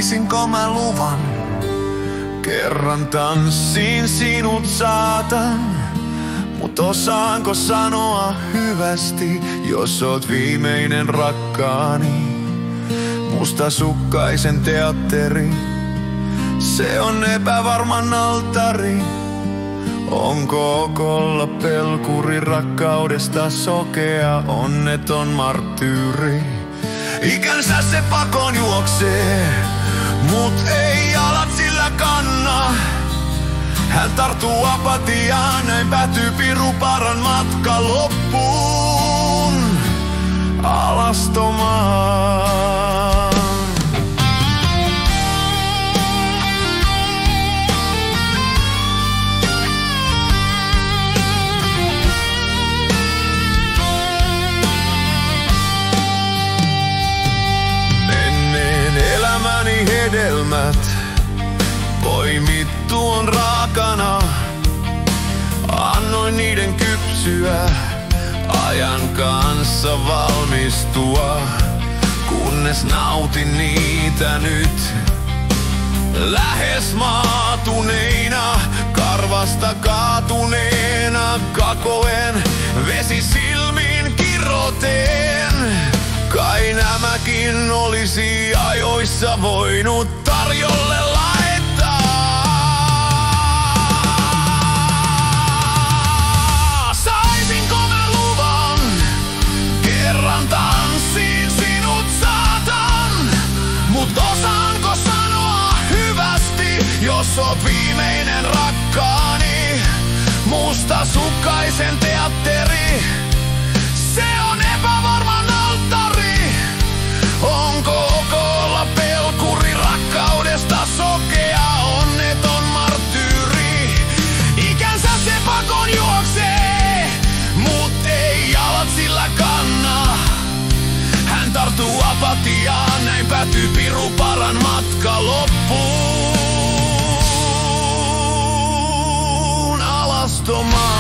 Saisinko mä luvan? Kerran tanssiin sinut saatan. Mut osaanko sanoa hyvästi, jos oot viimeinen rakkaani? Mustasukkaisen teatteri, se on epävarman altari. Onko okolla pelkuri rakkaudesta sokea, onneton marttyyri? Ikänsä se pakon juoksee, mut ei jalat sillä kanna. Hän tarttuu apatiaan, näin päätyy piruparan matka loppuun alastomaan. Menneen elämäni hedelmät poimit tuon raakana, annoin niiden kypsyä, ajan kanssa valmistua, kunnes nautin niitä nyt. Lähes maatuneina, karvasta kaatuneena, kakoen vesi silmiin kiroteen. Kai nämäkin olisi ajoissa voinut tarjolle laittaa. Saisinko mä luvan? Kerran tanssiin sinut saatan. Mut osaanko sanoa hyvästi, jos oot viimeinen rakkaani? Mustasukkaisen teatteri, se on epävarman altari. Onko okolla pelkuri rakkaudesta sokea, onneton marttyyri? Ikänsä se pakon juoksee, mut ei jalat sillä kanna. Hän tarttuu apatiaan, näin päätyy piruparan matka loppuun alastomaan.